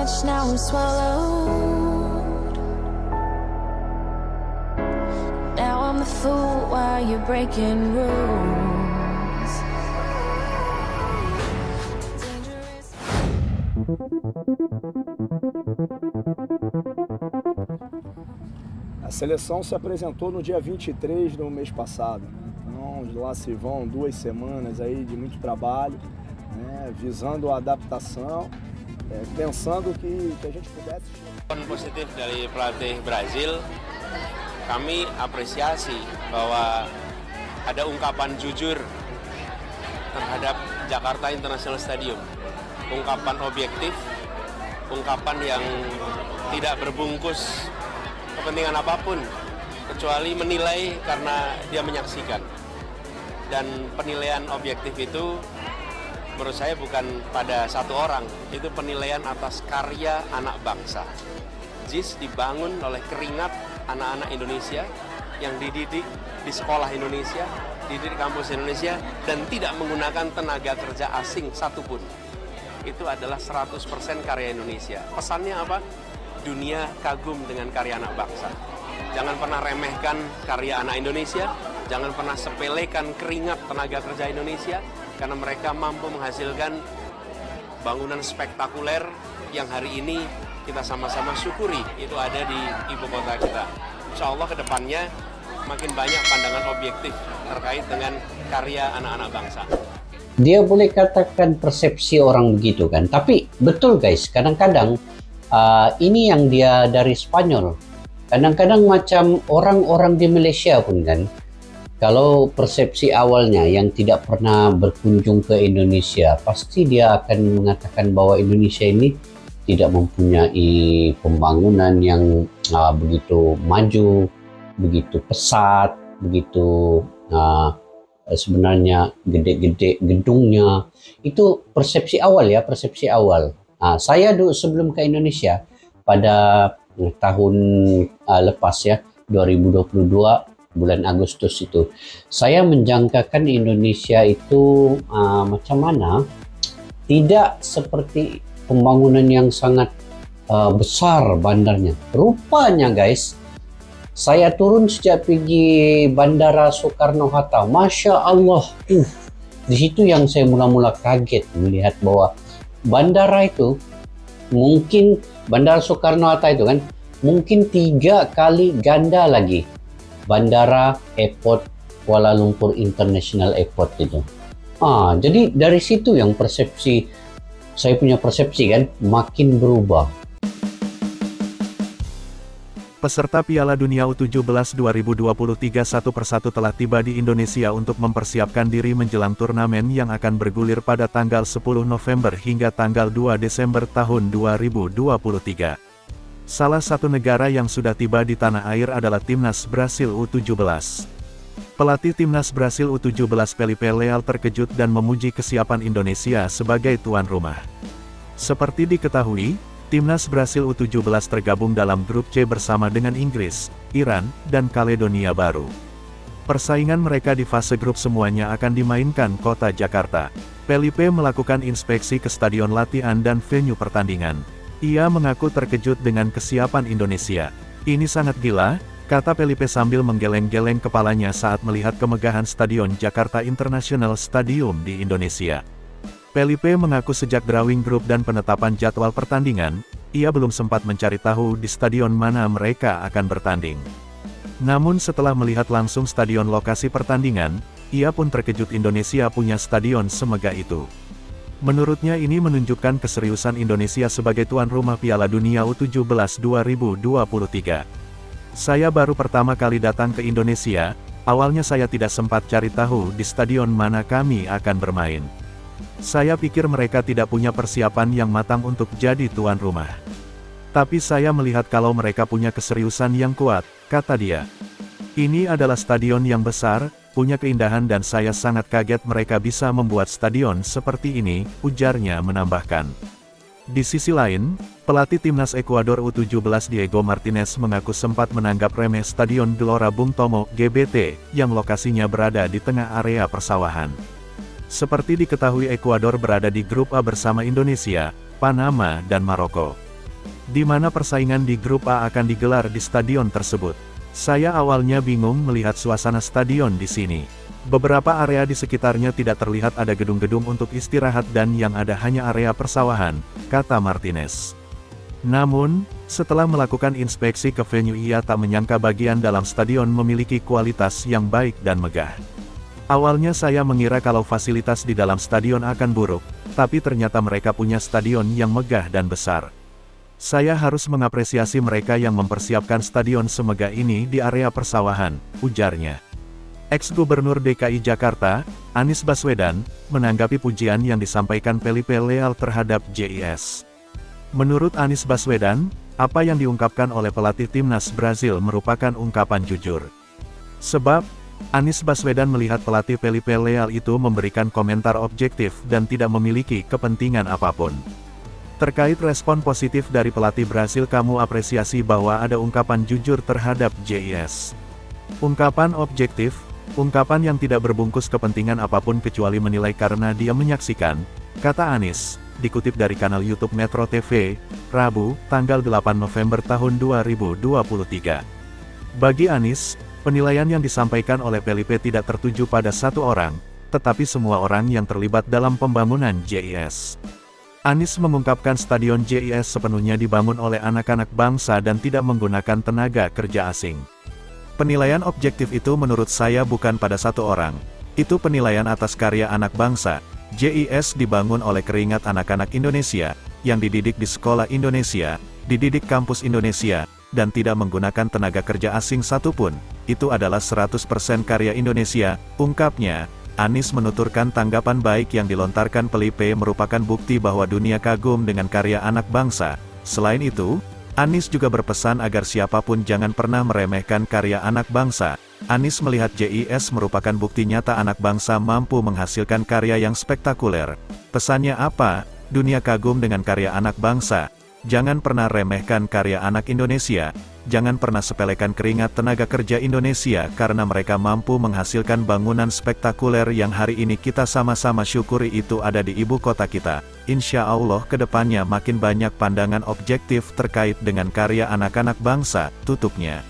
much, now I'm swallowed. Now I'm the fool while you're breaking rules. Dangerous. A seleção se apresentou no dia 23 do mês passado. Então, lá se vão 2 semanas aí de muito trabalho, né, visando a adaptação, pensando que a gente pudesse... Positif dari pelatih Brazil, kami apresiasi bahwa ada ungkapan jujur terhadap Jakarta International Stadium. Ungkapan objektif, ungkapan yang tidak berbungkus kepentingan apapun, kecuali menilai karena dia menyaksikan. Dan penilaian objektif itu menurut saya bukan pada satu orang, itu penilaian atas karya anak bangsa. JIS dibangun oleh keringat anak-anak Indonesia yang dididik di sekolah Indonesia, dididik di kampus Indonesia, dan tidak menggunakan tenaga kerja asing satupun. Itu adalah 100% karya Indonesia. Pesannya apa? Dunia kagum dengan karya anak bangsa. Jangan pernah remehkan karya anak Indonesia, jangan pernah sepelekan keringat tenaga kerja Indonesia, karena mereka mampu menghasilkan bangunan spektakuler yang hari ini kita sama-sama syukuri itu ada di ibu kota kita. Insya Allah ke depannya makin banyak pandangan objektif terkait dengan karya anak-anak bangsa. Dia boleh katakan persepsi orang begitu kan, tapi betul guys, kadang-kadang ini yang dia dari Spanyol. Kadang-kadang macam orang-orang di Malaysia pun kan, kalau persepsi awalnya yang tidak pernah berkunjung ke Indonesia, pasti dia akan mengatakan bahwa Indonesia ini tidak mempunyai pembangunan yang begitu maju, begitu pesat, begitu sebenarnya gede-gede gedungnya. Itu persepsi awal ya, persepsi awal. Saya dulu sebelum ke Indonesia pada tahun lepas ya, 2022 bulan Agustus itu, saya menjangkakan Indonesia itu macam mana, tidak seperti pembangunan yang sangat besar bandarnya. Rupanya guys, saya turun sejak pergi Bandara Soekarno-Hatta, Masya Allah, di situ yang saya mula-mula kaget melihat bahwa bandara itu mungkin, Bandara Soekarno-Hatta itu kan mungkin 3 kali ganda lagi Bandara Airport Kuala Lumpur International Airport itu. Jadi dari situ yang persepsi, saya punya persepsi kan makin berubah. Peserta Piala Dunia U17 2023 satu persatu telah tiba di Indonesia untuk mempersiapkan diri menjelang turnamen yang akan bergulir pada tanggal 10 November hingga tanggal 2 Desember tahun 2023. Salah satu negara yang sudah tiba di tanah air adalah Timnas Brasil U17. Pelatih Timnas Brasil U17 Felipe Leal terkejut dan memuji kesiapan Indonesia sebagai tuan rumah. Seperti diketahui, Timnas Brasil U17 tergabung dalam grup C bersama dengan Inggris, Iran, dan Kaledonia Baru. Persaingan mereka di fase grup semuanya akan dimainkan kota Jakarta. Felipe melakukan inspeksi ke stadion latihan dan venue pertandingan. Ia mengaku terkejut dengan kesiapan Indonesia. Ini sangat gila, kata Felipe sambil menggeleng-geleng kepalanya saat melihat kemegahan Stadion Jakarta International Stadium di Indonesia. Felipe mengaku sejak drawing grup dan penetapan jadwal pertandingan, ia belum sempat mencari tahu di stadion mana mereka akan bertanding. Namun setelah melihat langsung stadion lokasi pertandingan, ia pun terkejut Indonesia punya stadion semegah itu. Menurutnya ini menunjukkan keseriusan Indonesia sebagai tuan rumah Piala Dunia U17 2023. Saya baru pertama kali datang ke Indonesia, awalnya saya tidak sempat cari tahu di stadion mana kami akan bermain. Saya pikir mereka tidak punya persiapan yang matang untuk jadi tuan rumah. Tapi saya melihat kalau mereka punya keseriusan yang kuat, kata dia. Ini adalah stadion yang besar, punya keindahan dan saya sangat kaget mereka bisa membuat stadion seperti ini, ujarnya menambahkan. Di sisi lain, pelatih Timnas Ekuador U17 Diego Martinez mengaku sempat menanggap remeh Stadion Gelora Bung Tomo, GBT, yang lokasinya berada di tengah area persawahan. Seperti diketahui Ekuador berada di grup A bersama Indonesia, Panama dan Maroko. di mana persaingan di grup A akan digelar di stadion tersebut. Saya awalnya bingung melihat suasana stadion di sini. Beberapa area di sekitarnya tidak terlihat ada gedung-gedung untuk istirahat dan yang ada hanya area persawahan, kata Martinez. Namun, setelah melakukan inspeksi ke venue ia tak menyangka bagian dalam stadion memiliki kualitas yang baik dan megah. Awalnya saya mengira kalau fasilitas di dalam stadion akan buruk, tapi ternyata mereka punya stadion yang megah dan besar. Saya harus mengapresiasi mereka yang mempersiapkan stadion semegah ini di area persawahan, ujarnya. Ex-Gubernur DKI Jakarta, Anies Baswedan, menanggapi pujian yang disampaikan Felipe Leal terhadap JIS. Menurut Anies Baswedan, apa yang diungkapkan oleh pelatih timnas Brazil merupakan ungkapan jujur. Sebab, Anies Baswedan melihat pelatih Felipe Leal itu memberikan komentar objektif dan tidak memiliki kepentingan apapun. Terkait respon positif dari pelatih Brazil, kamu apresiasi bahwa ada ungkapan jujur terhadap JIS. Ungkapan objektif, ungkapan yang tidak berbungkus kepentingan apapun kecuali menilai karena dia menyaksikan, kata Anies, dikutip dari kanal YouTube Metro TV, Rabu, tanggal 8 November tahun 2023. Bagi Anies, penilaian yang disampaikan oleh Felipe tidak tertuju pada satu orang, tetapi semua orang yang terlibat dalam pembangunan JIS. Anies mengungkapkan stadion JIS sepenuhnya dibangun oleh anak-anak bangsa dan tidak menggunakan tenaga kerja asing. Penilaian objektif itu menurut saya bukan pada satu orang. Itu penilaian atas karya anak bangsa. JIS dibangun oleh keringat anak-anak Indonesia, yang dididik di sekolah Indonesia, dididik kampus Indonesia, dan tidak menggunakan tenaga kerja asing satupun. Itu adalah 100% karya Indonesia, ungkapnya. Anies menuturkan tanggapan baik yang dilontarkan Felipe merupakan bukti bahwa dunia kagum dengan karya anak bangsa. Selain itu, Anies juga berpesan agar siapapun jangan pernah meremehkan karya anak bangsa. Anies melihat JIS merupakan bukti nyata anak bangsa mampu menghasilkan karya yang spektakuler. Pesannya apa? Dunia kagum dengan karya anak bangsa. Jangan pernah remehkan karya anak Indonesia. Jangan pernah sepelekan keringat tenaga kerja Indonesia karena mereka mampu menghasilkan bangunan spektakuler yang hari ini kita sama-sama syukuri itu ada di ibu kota kita. Insya Allah kedepannya makin banyak pandangan objektif terkait dengan karya anak-anak bangsa, tutupnya.